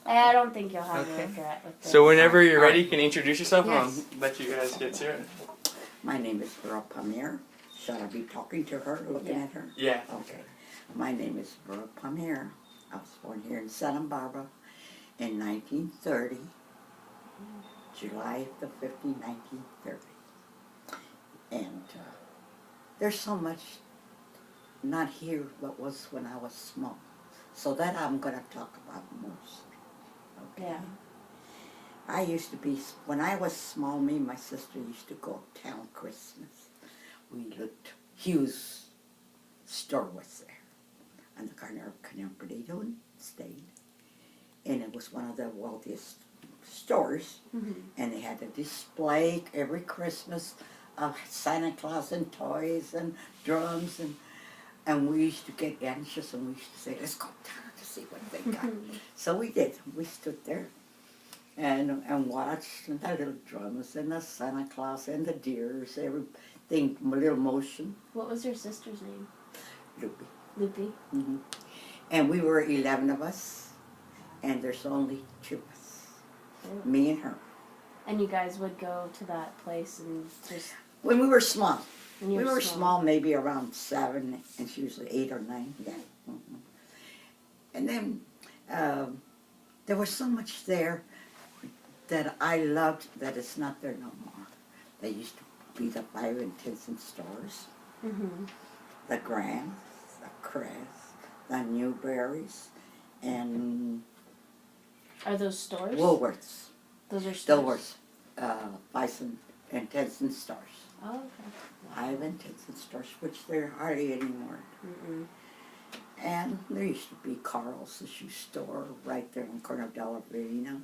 I don't think you'll have a Okay. regret with this. So whenever you're ready, you can introduce yourself Yes. and I'll let you guys get to it. My name is Barbara Pamir. Should I be talking to her, looking at her? Yeah. Okay. My name is Barbara Pamir. I was born here in Santa Barbara in 1930, July the 15th, 1930. And there's so much not here what was when I was small. So that I'm going to talk about most. Okay. Yeah. I used to be, when I was small, me and my sister used to go uptown Christmas. We looked, Hughes' store was there on the corner of Canamperdido and State. And it was one of the wealthiest stores. Mm-hmm. And they had a display every Christmas of Santa Claus and toys and drums. And we used to get anxious and we used to say, let's go down to see what they got. So we did. We stood there and watched the little drums and the Santa Claus and the deers, everything, a little motion. What was your sister's name? Loopy. Loopy. Mm-hmm. And we were 11 of us, and there's only 2 of us, me and her. And you guys would go to that place and just... When we were small. When you We were small, maybe around 7, and she was 8 or 9, yeah. Mm-hmm. And then there was so much there that I loved that it's not there no more. They used to be the 5 and 10 cent stores, Mm-hmm. the Grants, the Crest, the Newberries, and Are those stores? Woolworths. Those are stores? Those were 5 and 10 cent stores. Oh, okay. 5 and 10 cent stores, which there hardly anymore. Mm-mm. And there used to be Carl's, the shoe store, right there on the corner of Della Verena.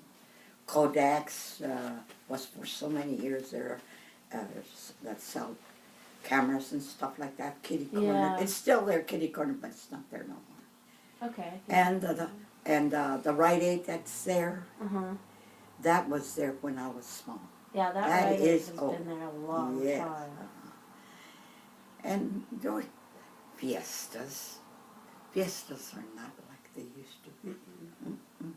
Kodak's was for so many years there that sell cameras and stuff like that. Kitty Corner. Yeah. It's still there, Kitty Corner, but it's not there no more. Okay. And the Rite Aid that's there, Uh-huh. that was there when I was small. Yeah, that That Rite Aid is has old. been there a long Yes. time. And there were fiestas. Fiestas are not like they used to be. Mm-mm.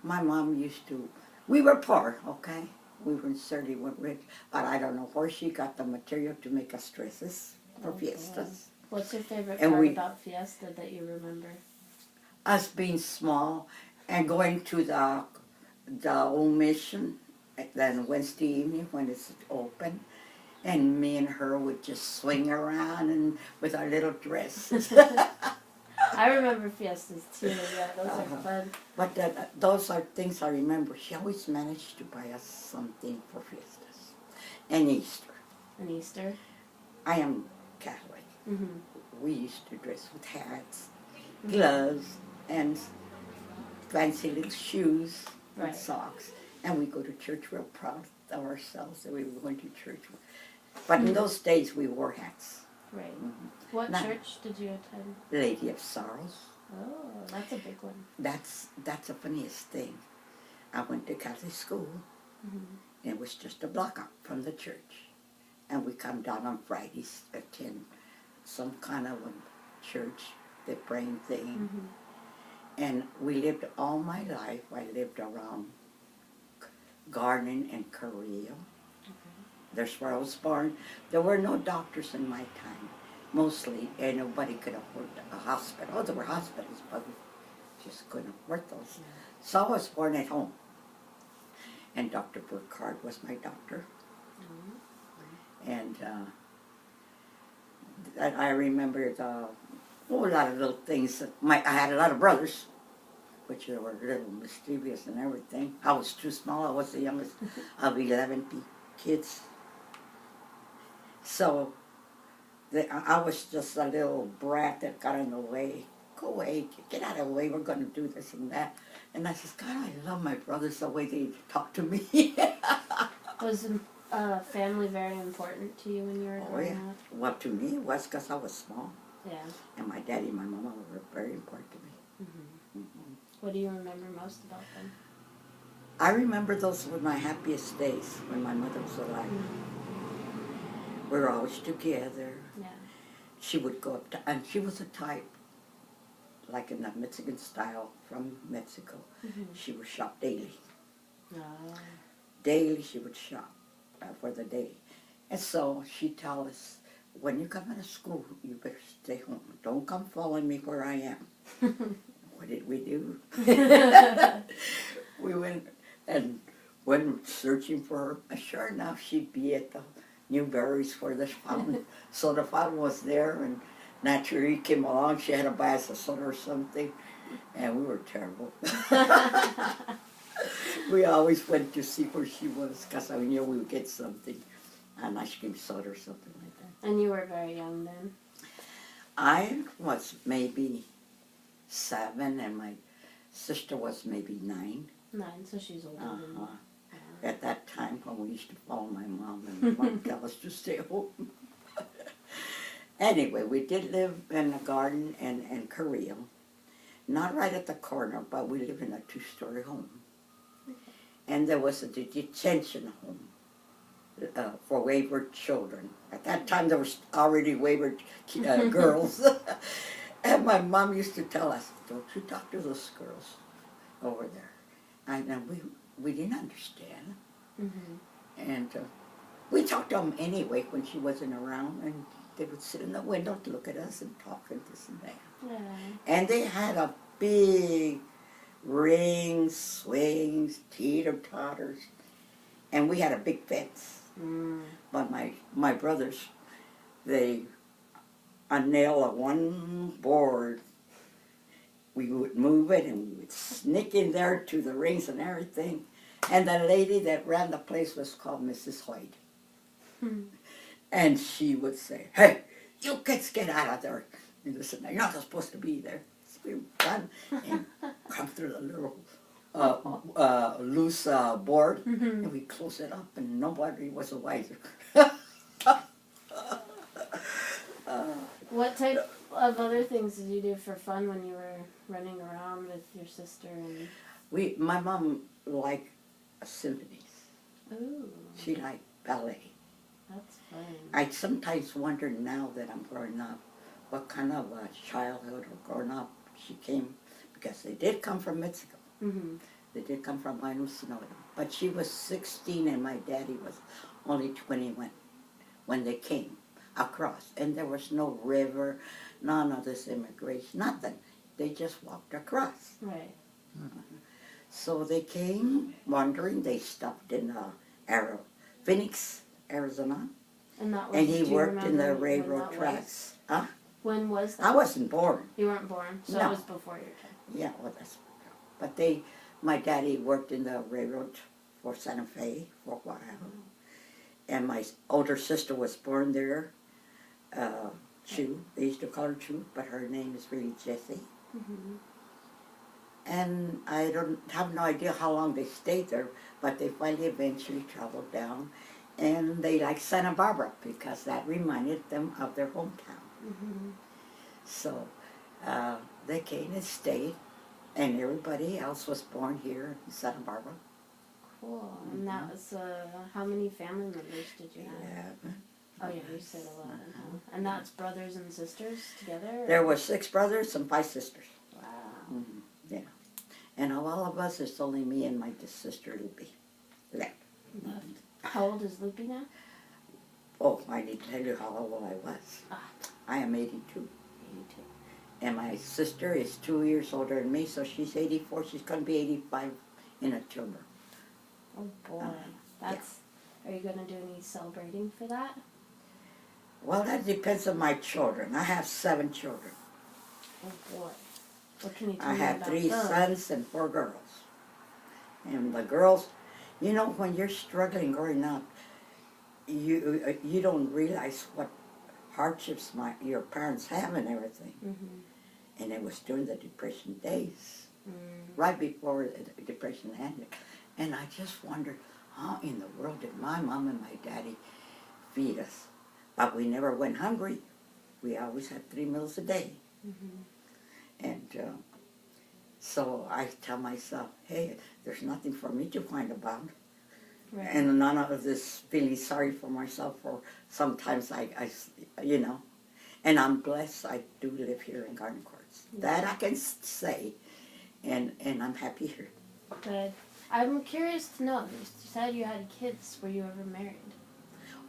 My mom used to, we were poor, okay? We certainly weren't rich, but I don't know where she got the material to make us dresses for Oh, fiestas. What's your favorite And part we- about Fiesta that you remember? Us being small and going to the old mission, then Wednesday evening when it's open, and me and her would just swing around and with our little dresses. I remember Fiestas too. Yeah, those Uh-huh. are fun. But those are things I remember. She always managed to buy us something for fiestas. And Easter. And Easter. I am Catholic. Mm-hmm. We used to dress with hats, gloves, and fancy little shoes and Right. socks. And we go to church real proud of ourselves that we were going to church. But in those days we wore hats. Right. Mhm. What Now- church did you attend? Lady of Sorrows. Oh, that's a big one. That's the funniest thing. I went to Catholic school. Mm-hmm. It was just a block up from the church. And we come down on Fridays, attend some kind of a church, the praying thing. Mm-hmm. And we lived all my life. I lived around Garden and Korea. That's where I was born. There were no doctors in my time, mostly, and nobody could afford a hospital. Oh, there were hospitals, but we just couldn't afford those. So I was born at home. And Dr. Burkhardt was my doctor. And I remember a lot of little things. I had a lot of brothers, which were a little mischievous and everything. I was too small. I was the youngest of 11 kids. So I was just a little brat that got in the way. Go away, get out of the way, we're going to do this and that. And I says, God, I love my brothers the way they talk to me. Was family very important to you when you were growing up? Well, to me it was because I was small. Yeah. And my daddy and my mama were very important to me. Mm-hmm. Mm-hmm. What do you remember most about them? I remember those were my happiest days when my mother was alive. We were always together. Yeah. She would go up to, and she was a type like in the Mexican style from Mexico. She would shop daily. Daily she would shop for the day. And so she'd tell us, when you come out of school, you better stay home. Don't come following me where I am. What did we do? We went and went searching for her. And sure enough, she'd be at the Newberry's for the fountain. So the fountain was there, and naturally came along. She had to buy us a soda or something, and we were terrible. We always went to see where she was, because I knew we would get something, an ice cream soda or something like that. And you were very young then? I was maybe 7, and my sister was maybe 9. 9, so she's older than you. At that time when we used to follow my mom and mom tell us to stay home. Anyway, we did live in a garden in Korea. Not right at the corner, but we lived in a 2-story home. And there was a detention home for wayward children. At that time, there was already wayward girls. And my mom used to tell us, don't you talk to those girls over there. And we didn't understand. And we talked to them anyway when she wasn't around. And they would sit in the window to look at us and talk and this and that. Yeah. And they had a big rings, swings, teeter-totters. And we had a big fence. But my brothers, they nail of one board. We would move it and we would sneak in there to the rings and everything. And the lady that ran the place was called Mrs. Hoyt. And she would say, hey, you kids get out of there. And listen, you're not supposed to be there. So we would run and come through the little loose board, and we close it up, and nobody was the wiser. What type of other things did you do for fun when you were running around with your sister? And My mom liked symphonies. ooh, She liked ballet. that's fun. I sometimes wonder now that I'm growing up, what kind of a childhood or growing up she came, because they did come from Mexico. They did come from Sonora. But she was 16 and my daddy was only 21 when they came across. And there was no river, none of this immigration, nothing. They just walked across. Right. So they came wandering. They stopped in Phoenix, Arizona. And that was, And he do you worked in the remember when railroad that tracks. was? Huh? When was that? I wasn't born. You weren't born, so No. it was before your time. Yeah, well, that's. But my daddy worked in the railroad for Santa Fe for a while. And my older sister was born there, Chu. They used to call her Chu, but her name is really Jessie. And I don't have no idea how long they stayed there, but they finally eventually traveled down. And they liked Santa Barbara because that reminded them of their hometown. So they came and stayed, and everybody else was born here in Santa Barbara. Cool. And that was, how many family members did you have? Oh yeah, you said a lot. And that's brothers and sisters together? Or? There were 6 brothers and 5 sisters. Wow. Yeah. And of all of us, it's only me and my sister Lupe left. How old is Loopy now? Oh, I need to tell you how old I was. I am 82. 82. And my sister is 2 years older than me, so she's 84. She's going to be 85 in October. Oh boy. That's. Are you going to do any celebrating for that? Well, that depends on my children. I have 7 children. Oh boy. What can you tell I me have about 3 those? sons and 4 girls. And the girls, you know, when you're struggling growing up, you don't realize what hardships your parents have and everything. And it was during the Depression days, right before the Depression ended. And I just wondered, how in the world did my mom and my daddy feed us? But we never went hungry. We always had 3 meals a day. And so I tell myself, hey, there's nothing for me to whine about. Right. And none of this feeling sorry for myself, or sometimes I, you know. And I'm blessed I do live here in Garden Court. That I can say, and I'm happy here. Good. I'm curious to know, you said you had kids. Were you ever married?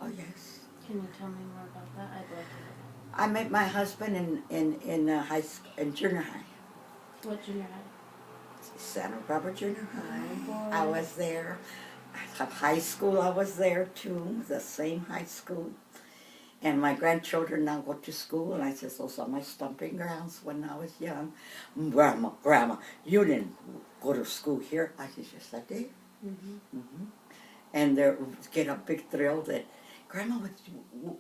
Oh, yes. Can you tell me more about that? I'd love to know. I met my husband in junior high. What junior high? Santa Barbara Junior High. Oh, boy. I was there. High school, I was there too, the same high school. And my grandchildren now go to school, and I said, those are my stomping grounds when I was young. Grandma, you didn't go to school here. I said, yes, I did. Mm-hmm. Mm-hmm. And they get a big thrill that Grandma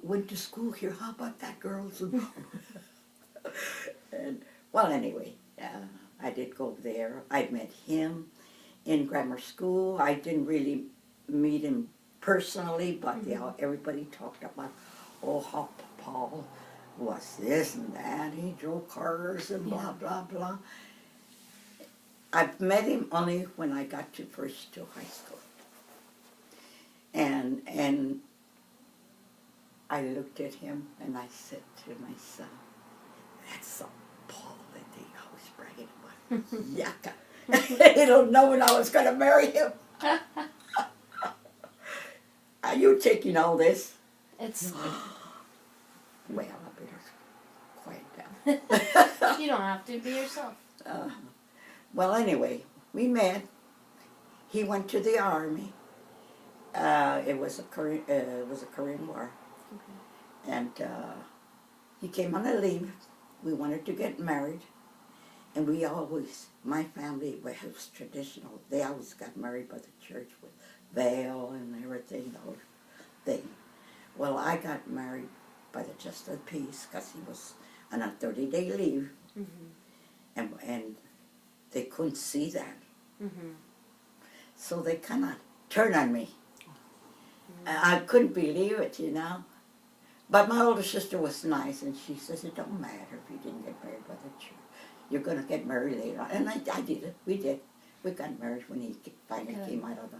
went to school here. How about that, girls? And well, anyway, I did go there. I met him in grammar school. I didn't really meet him personally, but everybody talked about, oh, how Paul was this and that. He drove cars and blah, blah, blah. I've met him only when I got to first to high school. And I looked at him and I said to myself, that's the Paul that they always bragging about. Yucca. He don't know when I was going to marry him. Are you taking all this? It's... Well, I better quiet down. You don't have to. Be yourself. Well, anyway, we met. He went to the army. It was a Korean War. Okay. And he came on a leave. We wanted to get married. And we always, my family was traditional. They always got married by the church with veil and everything, the whole thing. Well, I got married by the Justice of Peace because he was on a 30-day leave. Mm-hmm. And they couldn't see that. Mm-hmm. So they kind of turned on me. I couldn't believe it, you know. But my older sister was nice, and she says, it don't matter if you didn't get married by the church. You're going to get married later on. And I did it. We did. We got married when he finally came out of the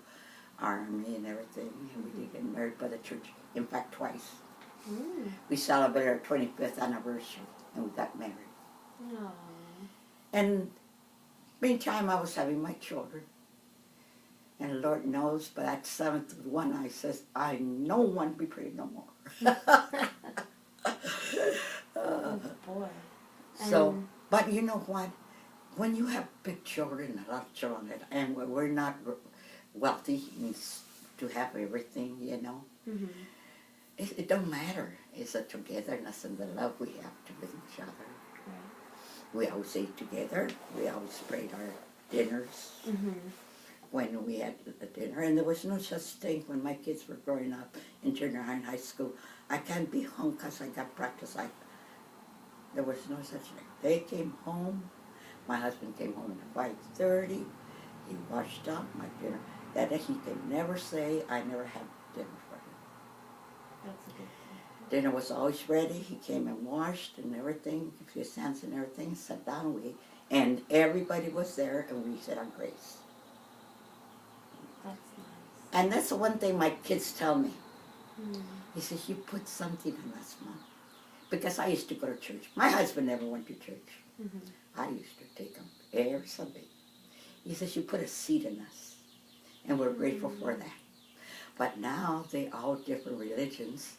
army and everything. And we did get married by the church, in fact, twice. Mm. We celebrated our 25th anniversary, and we got married. Aww. And meantime, I was having my children. And Lord knows, by that seventh one, I says, I no want to be praying no more. Oh, boy. So, but you know what? When you have big children, a lot of children, and we're not wealthy to have everything, you know, it don't matter. It's the togetherness and the love we have with each other. Right. We always ate together. We always prayed our dinners. When we had the dinner, and there was no such thing when my kids were growing up in junior high and high school. I can't be home because I got practice. There was no such thing. They came home. My husband came home at 5:30. He washed up my dinner. That he could never say I never had dinner for him. That's a good thing. Dinner was always ready. He came and washed and everything, his hands and everything, sat down. And everybody was there, and we said our grace. That's nice. And that's the one thing my kids tell me. He says, you put something in us, Mom. Because I used to go to church. My husband never went to church. I used to take him every Sunday. He says, you put a seed in us. And we're grateful for that. But now they all different religions.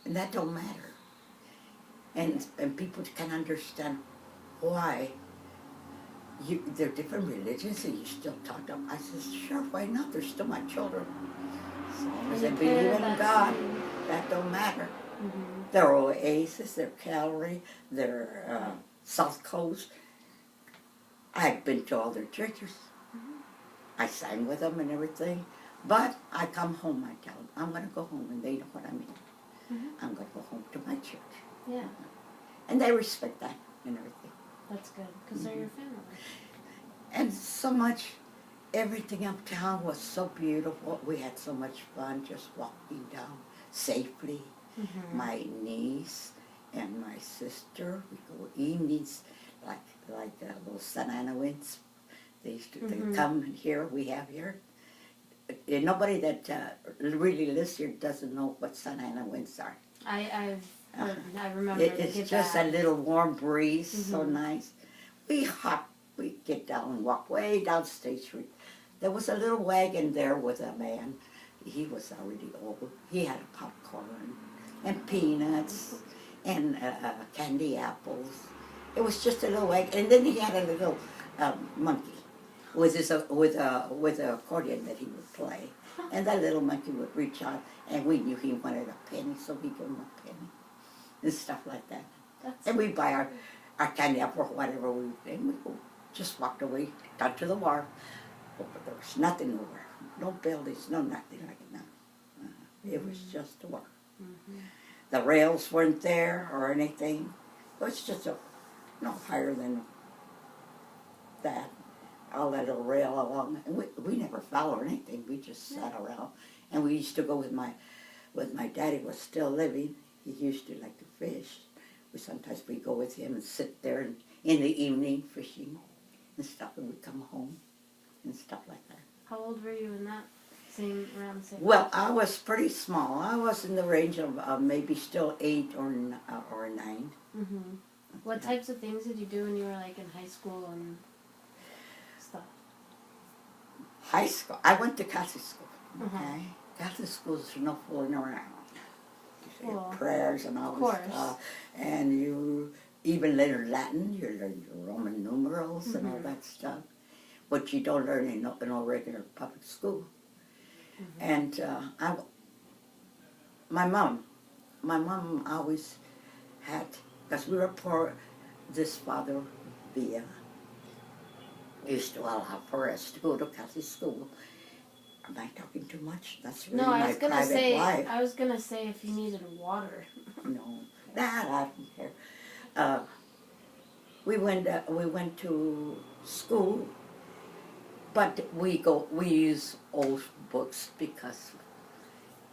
And that don't matter. And people can understand why they're different religions and you still talk to them. I said, sure, why not? They're still my children. As long as they believe in God, that don't matter. They're Oasis, they're Calvary, they're South Coast. I've been to all their churches. I sang with them and everything. But I come home, I tell them, I'm going to go home, and they know what I mean. I'm going to go home to my church. Yeah. And they respect that and everything. That's good, because they're your family. And so much, everything uptown was so beautiful. We had so much fun just walking down safely. My niece and my sister, we go evenings, like those Santa Ana winds. They used to they come here, we have here. Nobody that really lives here doesn't know what Santa Ana winds are. I've I remember It's just a little warm breeze, so nice. We get down and walk way down State Street. There was a little wagon there with a man. He was already old. He had popcorn and peanuts and candy apples. It was just a little wagon, and then he had a little monkey with a accordion that he would play, and that little monkey would reach out, and we knew he wanted a penny, so we gave him a penny and stuff like that. And we buy our candy apple or whatever and we just walked away down to the wharf. But there was nothing over, no buildings, no nothing like that. It was just a wharf. The rails weren't there or anything. It was just no higher than that. All that little rail along, and we never fell or anything. We just sat around, and we used to go with my daddy was still living. He used to like to fish. Sometimes we go with him and sit there in the evening fishing and stuff, and we'd come home and stuff like that. How old were you in that around the same? Well, I was pretty small. I was in the range of maybe still 8 or 9. What types of things did you do when you were like in high school and stuff? High school. I went to Catholic school. Okay, Catholic school is no fooling around. You say prayers and all this stuff, and you even learn Latin. You learn your Roman numerals and all that stuff, which you don't learn in no regular public school. And my mom always had, because we were poor. This father, Villa, used to allow for us to go to Catholic school. Am I talking too much? That's really my private life. I was gonna say if you needed water. No, that I don't care. We went to school, but we use old books because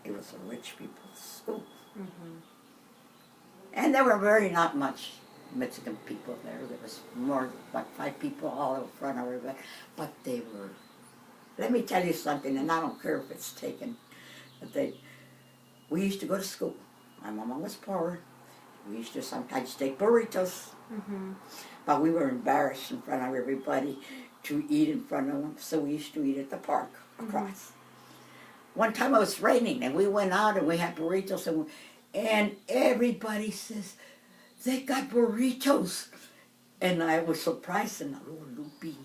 it was a rich people's school, and there were not much Mexican people there. There was more like 5 people all in front of everybody, but they were. Let me tell you something, and I don't care if it's taken. But we used to go to school. My mama was poor. We used to sometimes take burritos, but we were embarrassed in front of everybody to eat in front of them, so we used to eat at the park across. One time it was raining, and we went out and we had burritos, and everybody says, they got burritos. And I was surprised, and Lupi.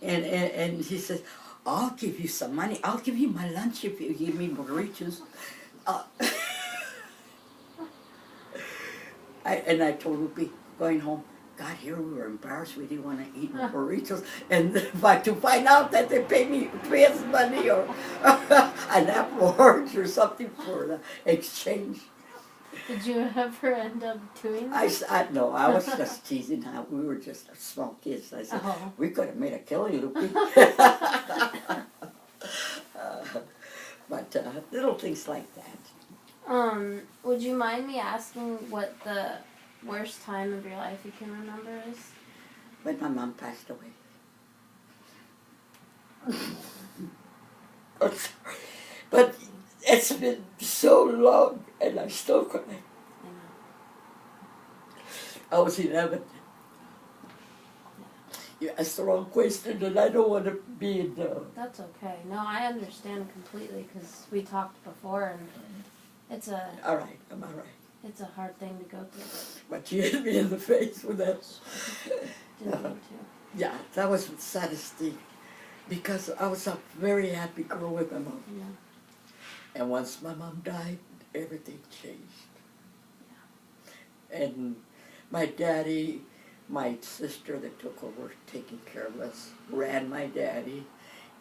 And he says, I'll give you some money. I'll give you my lunch if you give me burritos. I told Lupi, going home, got here, we were embarrassed. We didn't want to eat burritos. And to find out that they pay us money or an apple orange or something for the exchange. Did you ever end up doing that? No, I was just teasing her. We were just small kids. I said, we could have made a killing, Lupi. But little things like that. Would you mind me asking what the worst time of your life you can remember is? When my mom passed away. I'm sorry. But it's been so long, and I still cry. I was 11. You asked the wrong question, and I don't want to be in the... That's okay. No, I understand completely, because we talked before, and it's a... All right, I'm all right. It's a hard thing to go through. But you hit me in the face with that. Didn't mean to. Yeah, that was the saddest thing, because I was a very happy girl with my mom. Yeah. And once my mom died, everything changed. Yeah. And my daddy, my sister that took over taking care of us, ran my daddy,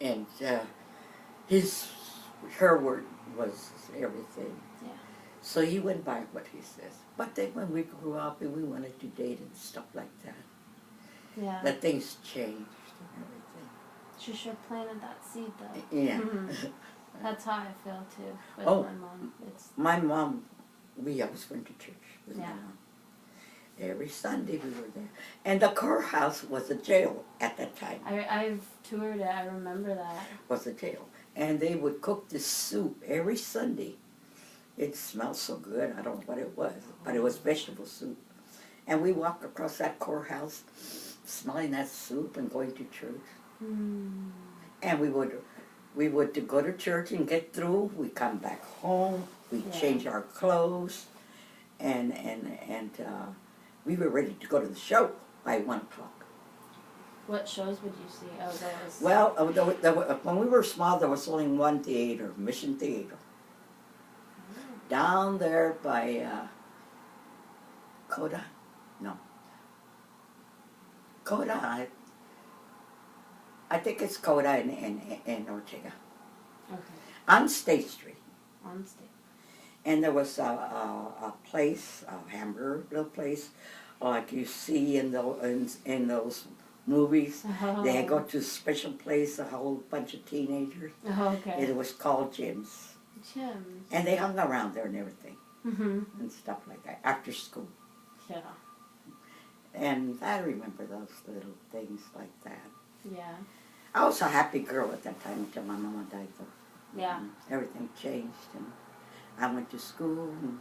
and her word was everything. Yeah. So he went by what he says. But then when we grew up and we wanted to date and stuff like that, yeah, that things changed and everything. She sure planted that seed, though. Yeah. That's how I feel, too, with my mom. My mom, we always went to church with my Yeah. mom. Every Sunday we were there. And the courthouse was a jail at that time. I've toured it. I remember that. Was a jail. And they would cook this soup every Sunday. It smelled so good. I don't know what it was, but it was vegetable soup. And we walked across that courthouse smelling that soup and going to church. Mm. And we would to go to church and get through. We come back home. We change our clothes, and we were ready to go to the show by 1 o'clock. What shows would you see? Oh, that was... Well, when we were small, there was only one theater, Mission Theater. Down there by Coda? No. Coda, I think it's Coda and Ortega. Okay. On State Street. On stage. And there was a place, a hamburger little place, like you see in those movies. Oh. They go to a special place, a whole bunch of teenagers. Oh, okay. It was called Jim's. Jim's. And they hung around there and everything. Mm-hmm. And stuff like that, after school. Yeah. And I remember those little things like that. Yeah. I was a happy girl at that time until my mama died, though. Yeah. Everything changed, and I went to school, and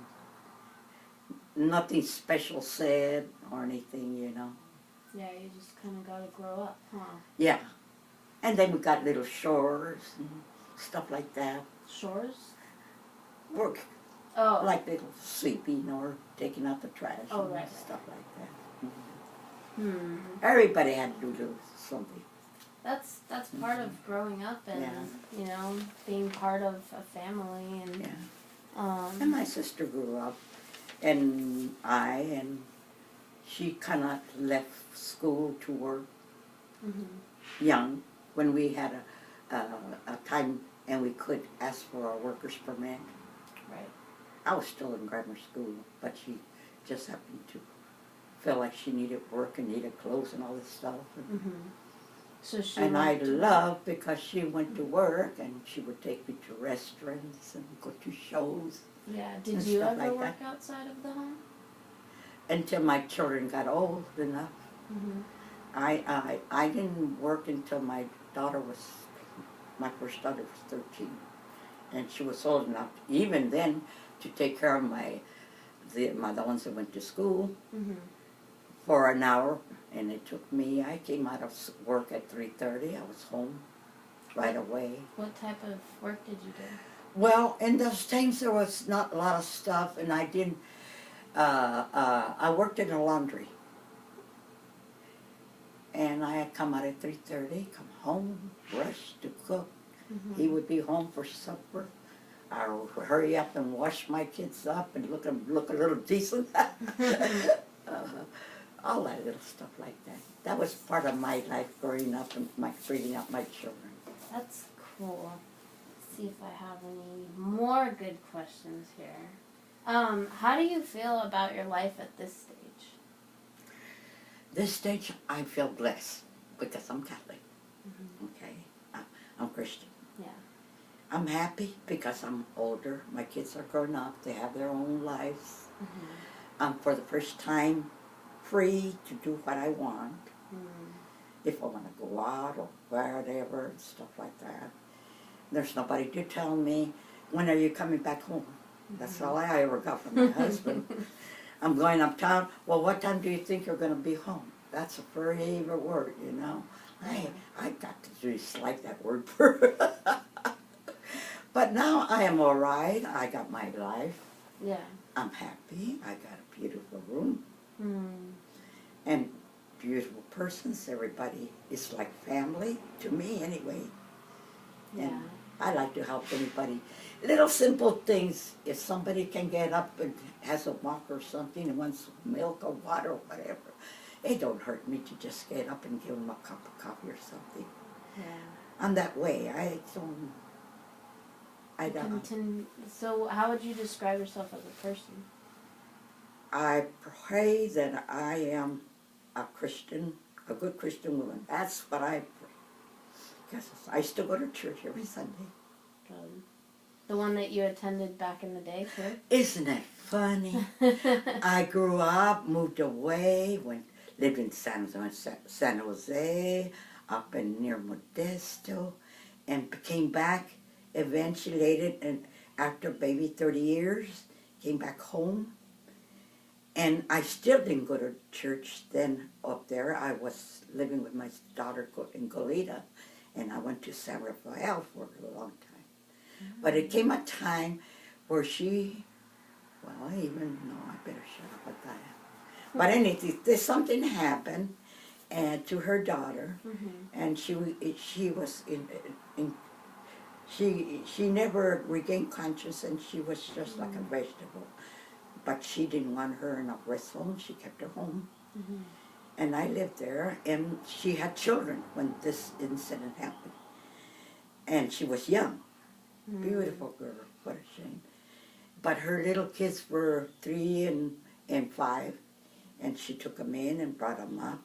nothing special said or anything, you know. Yeah, you just kind of got to grow up, huh? Yeah. And then we got little chores and stuff like that. Chores? Work. Oh. Like little sweeping or taking out the trash and right. stuff like that. Hmm. Everybody had to do something. That's part of growing up and, you know, being part of a family and... Yeah. And my sister grew up, and she kind of left school to work young when we had a time and we could ask for a worker's permit. Right. I was still in grammar school, but she just happened to feel like she needed work and needed clothes and all this stuff. So she And I loved because she went to work and she would take me to restaurants and go to shows. Yeah. Did and you stuff ever like work that. outside of the home? Until my children got old enough. I didn't work until my first daughter was 13. And she was old enough, even then, to take care of the ones that went to school for an hour. And it took me, I came out of work at 3:30. I was home right away. What type of work did you do? Well, in those times there was not a lot of stuff, and I didn't, I worked in a laundry. And I had come out at 3:30, come home, rush to cook. He would be home for supper. I would hurry up and wash my kids up and look a little decent. All that little stuff like that. That was part of my life growing up and bringing up my children. That's cool. Let's see if I have any more good questions here. How do you feel about your life at this stage? This stage, I feel blessed because I'm Catholic. Okay, I'm Christian. Yeah. I'm happy because I'm older. My kids are grown up. They have their own lives. I'm for the first time free to do what I want. If I want to go out or whatever and stuff like that. There's nobody to tell me, when are you coming back home? That's all I ever got from my husband. I'm going uptown. Well, what time do you think you're going to be home? That's a favorite word, you know. I got to dislike that word. But now I am all right. I got my life. Yeah. I'm happy. I got a beautiful room. And beautiful persons. Everybody is like family to me anyway. And Yeah. I like to help anybody. Little simple things. If somebody can get up and has a walk or something and wants milk or water or whatever, it don't hurt me to just get up and give them a cup of coffee or something. Yeah. I'm that way. I don't. So how would you describe yourself as a person? I pray that I am a Christian, a good Christian woman. That's what I pray. Because I still go to church every Sunday. Good. The one that you attended back in the day, too? Isn't it funny? I grew up, moved away, lived in San Jose, up in near Modesto, and came back, eventuated, after maybe 30 years, came back home. And I still didn't go to church then up there. I was living with my daughter in Goleta, and I went to San Rafael for a long time. Mm-hmm. But it came a time where she, well, I better shut up with that. But anyway, something happened to her daughter, and she was she never regained conscience, and she was just like a vegetable. But she didn't want her in a rest home. She kept her home. And I lived there, and she had children when this incident happened. And she was young. Beautiful girl. What a shame. But her little kids were 3 and 5, and she took them in and brought them up.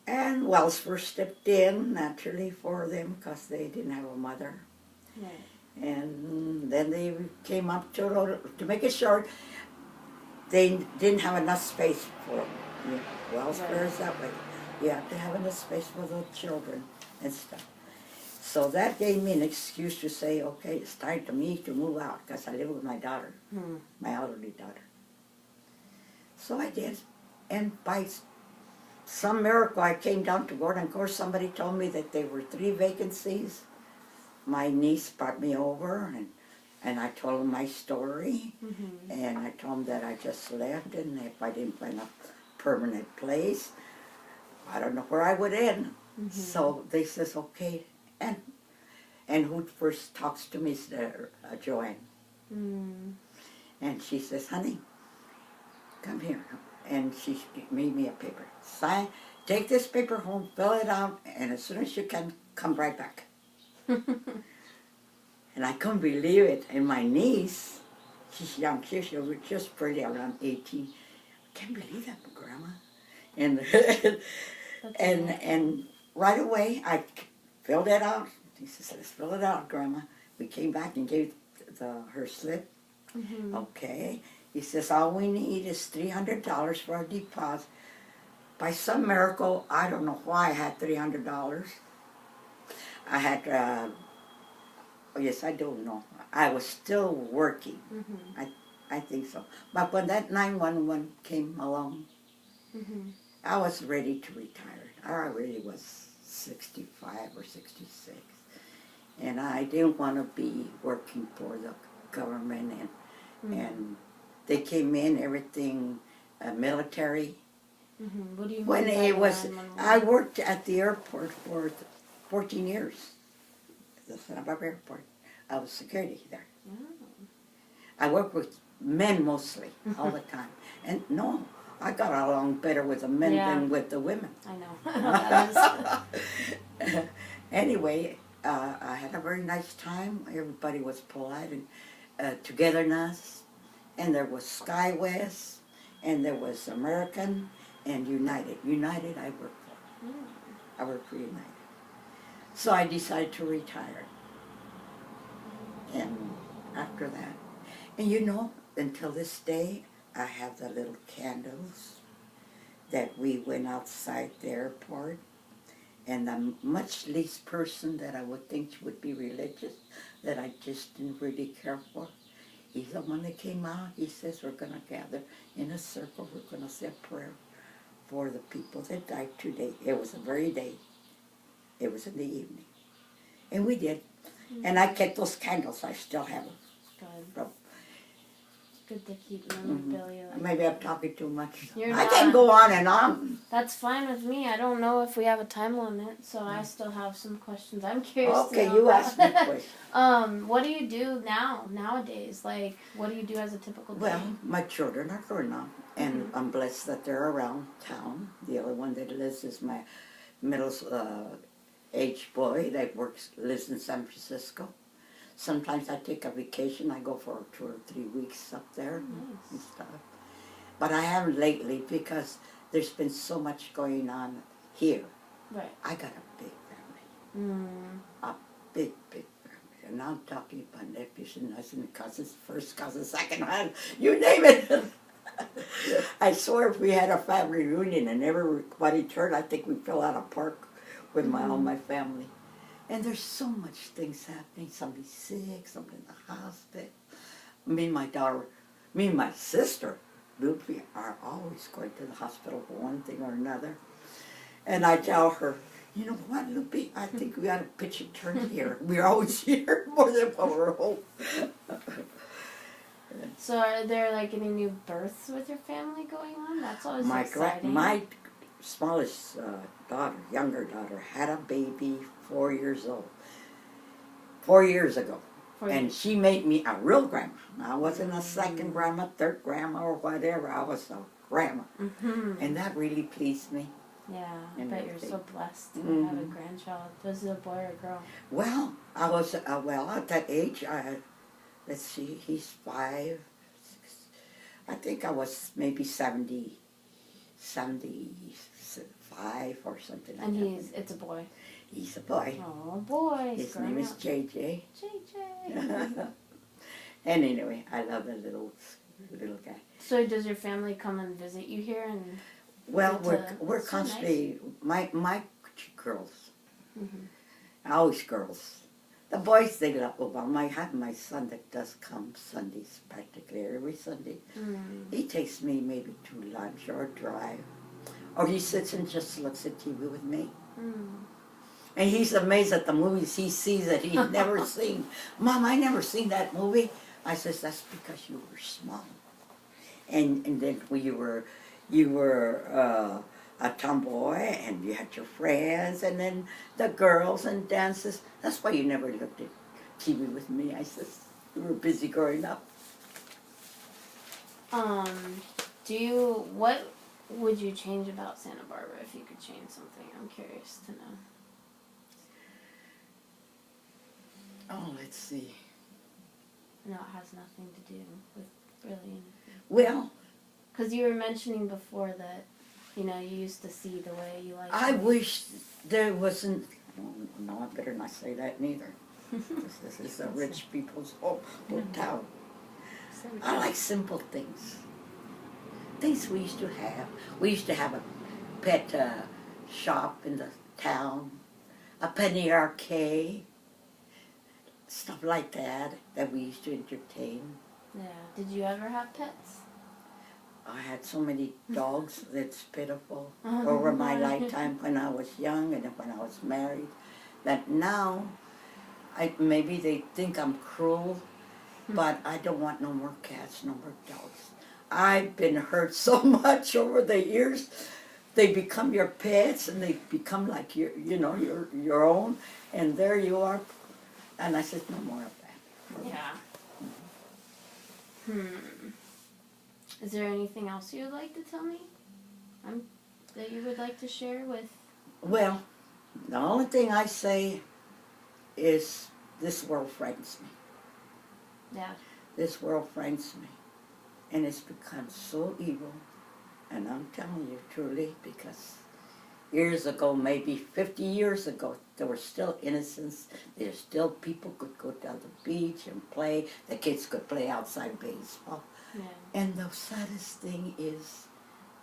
And Wellsford stepped in, naturally, for them, because they didn't have a mother. Right. And then they came up to make it short, they didn't have enough space for them. You know, Wellsford is that way. You have to have enough space for the children and stuff. So that gave me an excuse to say, okay, it's time for me to move out, because I live with my daughter, my elderly daughter. So I did. And by some miracle, I came down to Garden Court. Somebody told me that there were 3 vacancies. My niece brought me over, and I told them my story. And I told them that I just left, and if I didn't find a permanent place, I don't know where I would end. So they says, okay. And who first talks to me is Joanne. And she says, honey, come here. And she made me a paper. Sign, take this paper home, fill it out, and as soon as you can, come right back. And I couldn't believe it. And my niece, she's young, she was just pretty around 18. I can't believe that, Grandma. And and right away, I filled it out. He says, let's fill it out, Grandma. We came back and gave her slip. Okay. He says, all we need is $300 for a deposit. By some miracle, I don't know why I had $300. I had, yes, I don't know. I was still working. I think so. But when that 911 came along, I was ready to retire. I really was 65 or 66. And I didn't want to be working for the government. And they came in, everything military. What do you when mean it was, 911? I worked at the airport for 14 years. The Santa Barbara Airport. I was security there. I worked with men mostly, all the time. And no, I got along better with the men than with the women. I know. Anyway, I had a very nice time. Everybody was polite and togetherness. And there was SkyWest, and there was American, and United. United I worked for. I worked for United. So I decided to retire. And after that, and you know, until this day, I have the little candles that we went outside the airport, and the much least person that I would think would be religious, that I just didn't really care for. He's the one that came out. He says, we're going to gather in a circle. We're going to say a prayer for the people that died today. It was the very day. It was in the evening. And we did. And I kept those candles. I still have them. Good. Good to keep memorabilia. Maybe I'm talking too much. I can go on and on. That's fine with me. I don't know if we have a time limit, so I still have some questions. I'm curious. Okay, you ask me a question. What do you do nowadays? Like, what do you do as a typical day? Well, my children are grown up, and I'm blessed that they're around town. The only one that lives is my middle-aged boy that lives in San Francisco. Sometimes I take a vacation. I go for 2 or 3 weeks up there and stuff. But I haven't lately because there's been so much going on here. Right. I got a big family. A big, big family. And I'm talking about nephews and cousins, first cousins, second cousins, you name it. I swear if we had a family reunion and everybody turned, I think we'd fill out a park with all my family. And there's so much things happening. Somebody's sick, somebody in the hospital. Me and my sister, Lupe, are always going to the hospital for one thing or another. And I tell her, you know what, Lupe, I think we ought to pitch a tent here. We're always here more than when we're home. So are there like any new births with your family going on? That's always exciting. My smallest daughter, younger daughter, had a baby 4 years old. 4 years ago. And she made me a real grandma. I wasn't a second grandma, third grandma, or whatever. I was a grandma. And that really pleased me. Yeah, I bet you're so blessed to have a grandchild. Was it a boy or a girl? Well, I was, at that age, let's see, he's 5, 6, I think I was maybe 75 or something like that. And it's a boy. He's a boy. Oh, boy. His name is JJ. JJ. And anyway, I love the little guy. So does your family come and visit you here? And well, we're constantly, nice. my girls, always girls. The boys, they love, well, I have my son that does come Sundays, practically every Sunday. He takes me maybe to lunch or a drive. Or he sits and just looks at TV with me. And he's amazed at the movies he sees that he's never seen. Mom, I never seen that movie. I says, that's because you were small. And then when you were a tomboy and you had your friends and then the girls and dances. That's why you never looked at TV with me. I says, you were busy growing up. What would you change about Santa Barbara if you could change something? I'm curious to know. Oh, let's see. No, it has nothing to do with really anything. Well, because you were mentioning before that, you used to see the way you like. I wish there wasn't. No, I better not say that neither. This is a rich people's town. I like simple things. Things we used to have. We used to have a pet shop in the town, a penny arcade, stuff like that we used to entertain. Yeah. Did you ever have pets? I had so many dogs, that's pitiful, over my lifetime when I was young and when I was married, that now, maybe they think I'm cruel, but I don't want no more cats, no more dogs. I've been hurt so much over the years. They become your pets and they become like your own, and there you are. And I said, no more of that. Yeah. Is there anything else you would like to tell me that you would like to share with? Well, the only thing I say is this world frightens me. Yeah. This world frightens me. And it's become so evil. And I'm telling you truly, because years ago, maybe 50 years ago, there were still innocents. There's still people could go down the beach and play. The kids could play outside baseball. Yeah. And the saddest thing is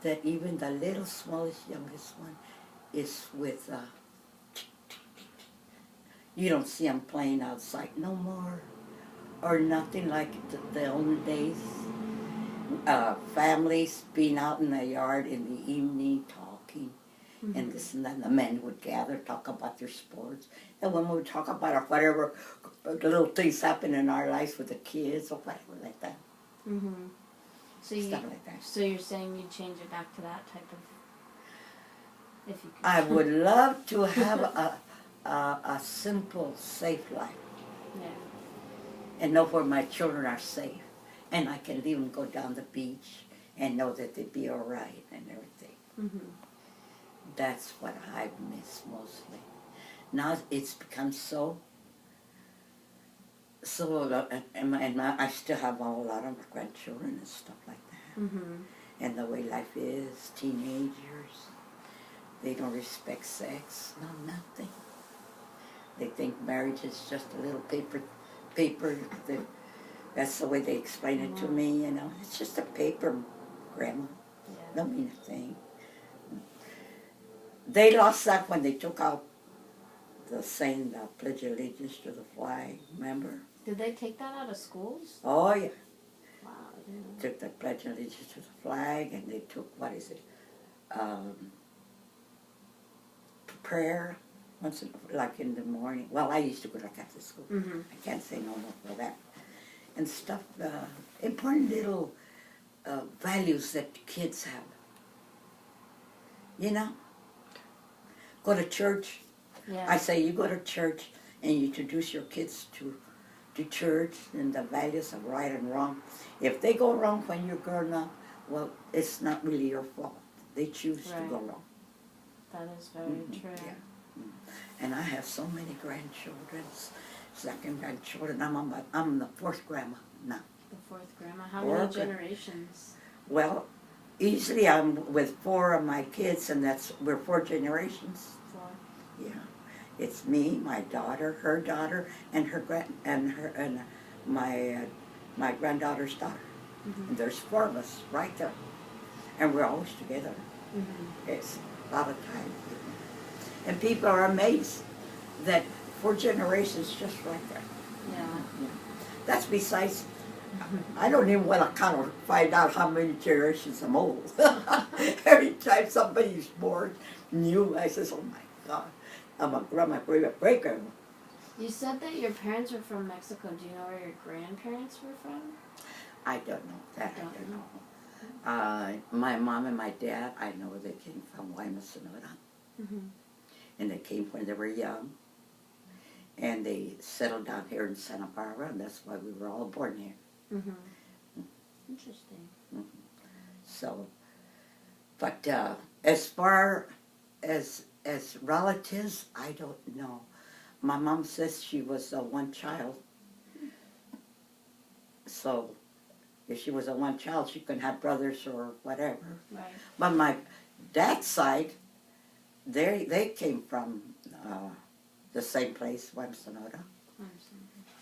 that even the little smallest, youngest one is with, you don't see them playing outside no more, or nothing like the old days. Families being out in the yard in the evening talking, and this and that. And the men would gather, talk about their sports, and when we would talk about whatever little things happen in our lives with the kids or whatever like that. Stuff like that. So you're saying you'd change it back to that type of, if you could. I would love to have a simple, safe life. Yeah. And know where my children are safe. And I can leave them go down the beach and know that they'd be all right and everything. That's what I miss mostly. Now it's become and I still have a lot of grandchildren and stuff like that. And the way life is, teenagers, they don't respect sex, no nothing. They think marriage is just a little paper. That's the way they explain it to me, It's just a paper, Grandma. Yeah. Don't mean a thing. They lost that when they took out the saying, the Pledge of Allegiance to the flag, remember? Did they take that out of schools? Oh, yeah. Wow, I didn't know. Took the Pledge of Allegiance to the flag, and they took, what is it, prayer, once like in the morning. Well, I used to go to Catholic school. Mm-hmm. I can't say no more for that. And stuff, important little values that kids have. You know? Go to church. Yeah. I say you go to church and you introduce your kids to church and the values of right and wrong. If they go wrong when you're growing up, well, it's not really your fault. They choose to go wrong. That is very true. Yeah. And I have so many grandchildren, second grandchildren. I'm the fourth grandma now. The fourth grandma. How many generations? Well, easily I'm with 4 of my kids, and we're 4 generations. 4. Yeah, it's me, my daughter, her daughter, and my granddaughter's daughter. Mm-hmm. And there's 4 of us right there, and we're always together. Mm-hmm. It's a lot of time, and people are amazed that 4 generations just right there. Yeah. That's besides. I don't even want to kind of find out how many generations I'm old. Every time somebody's born new, I says, "Oh my God, I'm a grandma, great grandma." You said that your parents were from Mexico. Do you know where your grandparents were from? I don't know that. I don't know. My mom and my dad, I know they came from Boehm, Sonora, and they came when they were young, and they settled down here in Santa Barbara, and that's why we were all born here. Mm-hmm. Interesting. So, but as far as relatives, I don't know. My mom says she was one child. So, if she was a one child, she couldn't have brothers or whatever. Right. But my dad's side, they came from the same place, Boehm, Sonora.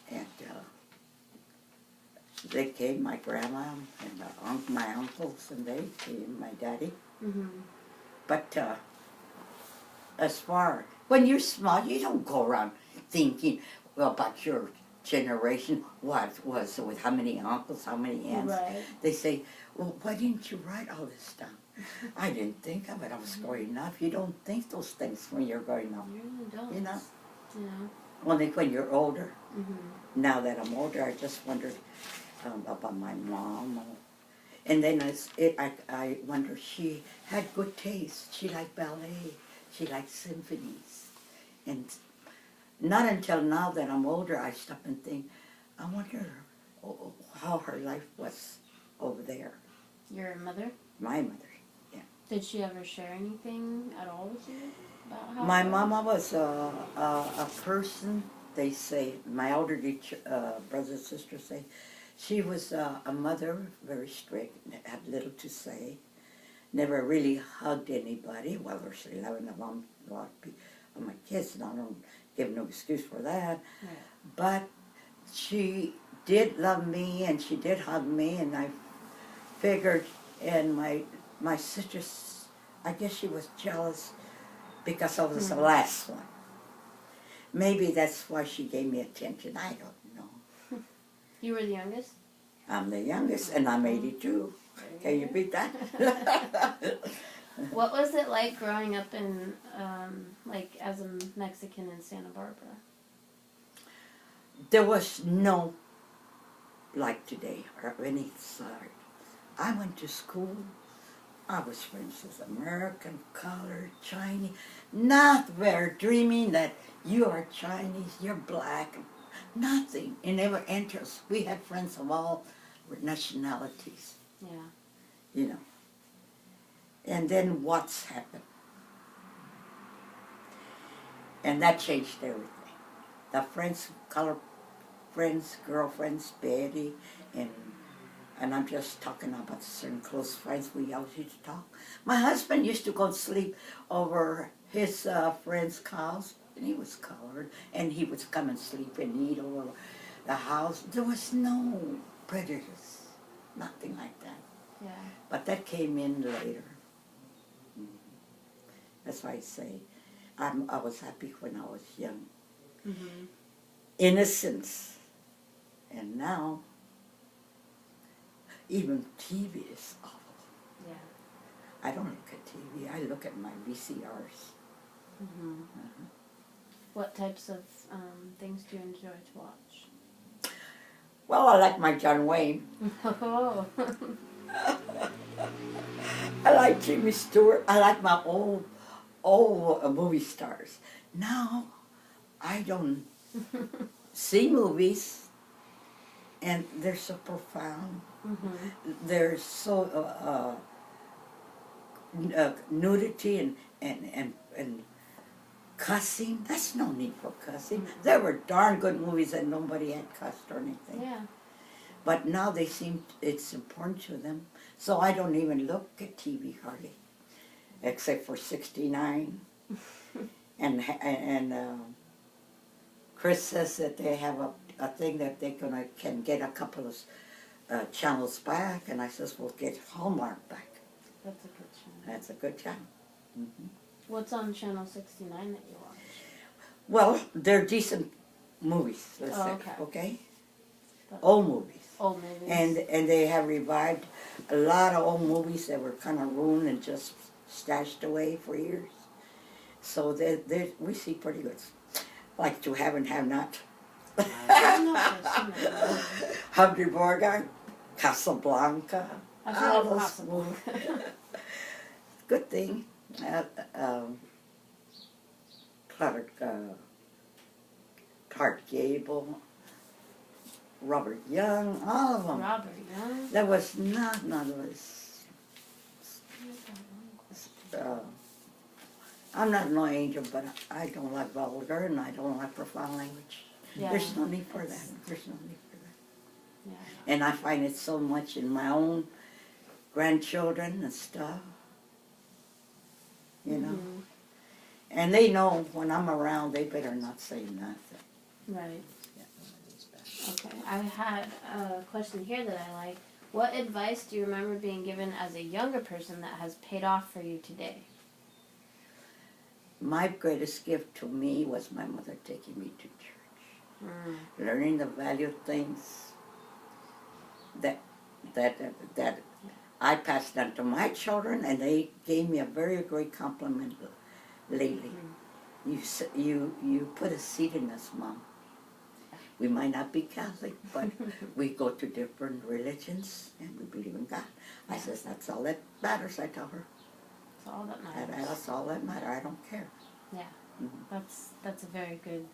And they came, my grandma and my uncles, and they came, my daddy. Mm-hmm. But as far, when you're small, you don't go around thinking about your generation, what was with how many uncles, how many aunts. Right. They say, well, why didn't you write all this down? I didn't think of it. I was growing up. You don't think those things when you're growing up. You're an adult. You know? Yeah. Only when you're older. Mm-hmm. Now that I'm older, I just wondered about my mom. And then I wonder, she had good taste. She liked ballet. She liked symphonies. And not until now that I'm older, I stop and think, I wonder how her life was over there. Your mother? My mother, yeah. Did she ever share anything at all with you about how? My mama was a person, they say, my elder brothers and sisters say, she was a mother, very strict, had little to say, never really hugged anybody. Well, there's 11 of them, a lot of my kids, and I don't give no excuse for that. Right. But she did love me, and she did hug me, and I figured, and my sisters, I guess she was jealous because I was the last one. Maybe that's why she gave me attention. I don't know. You were the youngest? I'm the youngest, and I'm 82. Can you beat that? What was it like growing up in, like, as a Mexican in Santa Barbara? There was no, like today, or any sort. I went to school. I was friends with American, colored, Chinese. Not very dreaming that you are Chinese, you're black. Nothing. It never entered us. We had friends of all nationalities. Yeah. You know. And then what's happened? And that changed everything. The friends, color friends, girlfriends, Betty, and I'm just talking about certain close friends we always used to talk. My husband used to go sleep over his friend's house, and he was colored, and he would come and sleep and eat over the house. There was no prejudice, nothing like that. Yeah. But that came in later. That's why I say, I was happy when I was young. Mm-hmm. Innocence. And now, even TV is awful. Yeah. I don't look at TV. I look at my VCRs. Mm-hmm. What types of things do you enjoy to watch? Well, I like my John Wayne. Oh. I like Jimmy Stewart. I like my old movie stars. Now, I don't see movies, and they're so profound. Mm-hmm. They're so nudity and cussing. That's no need for cussing. Mm-hmm. There were darn good movies that nobody had cussed or anything. Yeah. But now they seem it's important to them. So I don't even look at TV hardly, except for 69. and Chris says that they have a thing that they can get a couple of channels back, and I says we'll get Hallmark back. That's a good channel. That's a good channel. Mm-hmm. What's on channel 69 that you watch? Well, they're decent movies, let's say, okay? Old movies. Old movies. And they have revived a lot of old movies that were kind of ruined and just stashed away for years. So we see pretty good. Like To Have and Have Not. Humphrey Bogart, Casablanca. I've heard of Casablanca. Good thing. Clark Gable, Robert Young, all of them. Robert Young? There was none of us. I'm not no angel, but I don't like vulgar and I don't like profound language. Yeah. There's no need for that. There's no need for that. Yeah. And I find it so much in my own grandchildren and stuff. You know? Mm-hmm. And they know when I'm around, they better not say nothing. Right. Okay. I had a question here that I like. What advice do you remember being given as a younger person that has paid off for you today? My greatest gift to me was my mother taking me to church. Learning the value of things that I passed on to my children, and they gave me a very great compliment lately. You put a seed in us, Mom. We might not be Catholic, but we go to different religions and we believe in God. I says, that's all that matters, I tell her. That's all that matters. That's all that matters. I don't care. Yeah. Mm-hmm. That's a very good...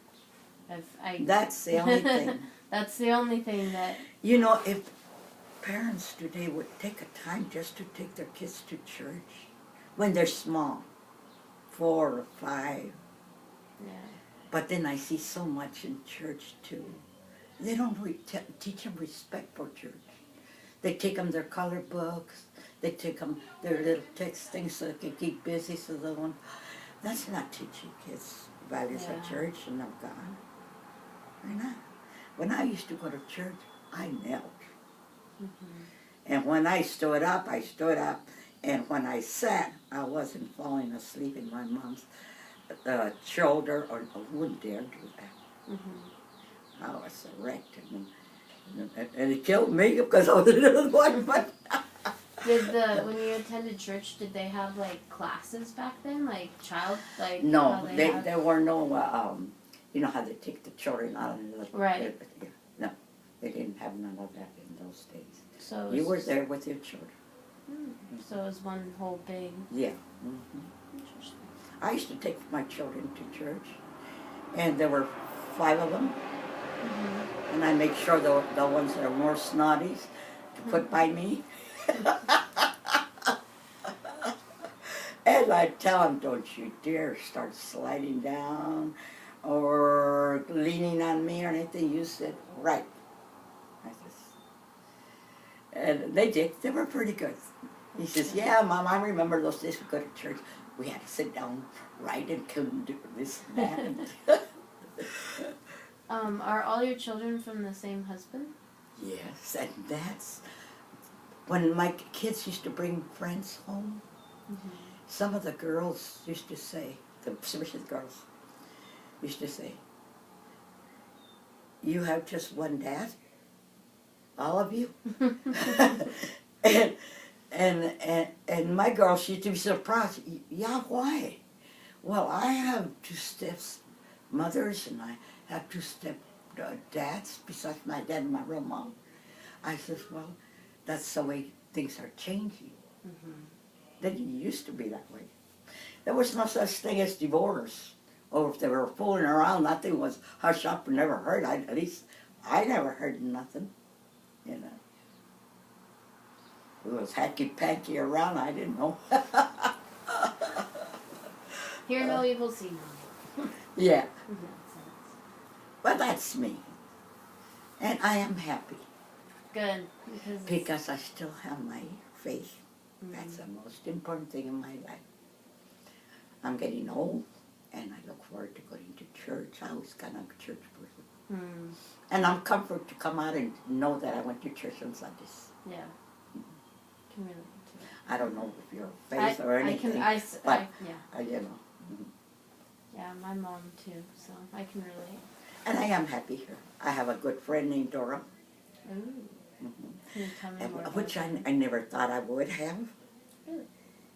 That's the only thing. That's the only thing that... You know, if parents today would take a time just to take their kids to church when they're small, 4 or 5. Yeah. But then I see so much in church too. They don't teach them respect for church. They take them their color books. They take them their little text things so they can keep busy so they won't. That's not teaching kids values of church and of God. They're not. When I used to go to church, I knelt. And when I stood up, I stood up. And when I sat, I wasn't falling asleep in my mom's shoulder, or I wouldn't dare do that. I was erect, and it killed me because I was a little one. But when you attended church, did they have like classes back then, no, there were no. You know how they take the children out and right? No, they didn't have none of that in those days. So you were there with your children. So it was one whole big. Yeah. Interesting. I used to take my children to church, and there were 5 of them, and I make sure the ones that are more snotties to put by me. And I tell them, don't you dare start sliding down or leaning on me or anything. You said, right. And they did. They were pretty good. He says, yeah, Mom, I remember those days we go to church. We had to sit down, right, and couldn't do this and that. Are all your children from the same husband? Yes, and that's... When my kids used to bring friends home, some of the girls used to say, especially the girls, used to say, "You have just one dad, all of you." and my girl, she used to be surprised. Yeah, why? Well, I have two step mothers, and I have two step dads besides my dad and my real mom. I says, well, that's the way things are changing. Then it used to be that way. There was no such thing as divorce. Or if they were fooling around, nothing was hush up and never heard. At least I never heard nothing, you know. It was hacky-packy around, I didn't know. Hear no evil, see no. Yeah, Mhm. but that's me. And I am happy Good, because I still have my faith. That's the most important thing in my life. I'm getting old, and I look forward to going to church. I was kind of a church person. And I'm comforted to come out and know that I went to church on Sundays. Yeah. Can relate to it. I don't know if you're faith or anything, but you know. Yeah, my mom too, so I can relate. And I am happy here. I have a good friend named Dora. Ooh. Can you tell me more about Which that? I never thought I would have. Really?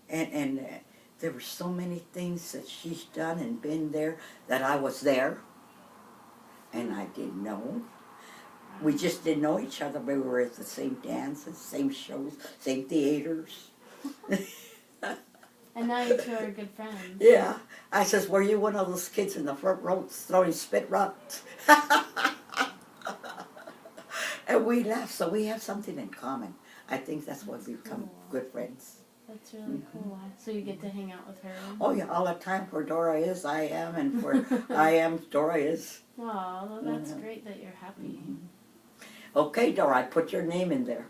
And there were so many things that she's done and been there that I was there. And I didn't know. We just didn't know each other, but we were at the same dances, same shows, same theaters. And now you two are good friends. Yeah. I says, were you one of those kids in the front row throwing spit rocks? And we laughed, so we have something in common. I think that's why we become good friends. That's really cool. So you get to hang out with her? Oh yeah, all the time. For Dora is, I am, and for I am, Dora is. Oh, that's great that you're happy. Okay, Dora, I put your name in there.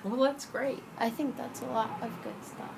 Well, that's great. I think that's a lot of good stuff.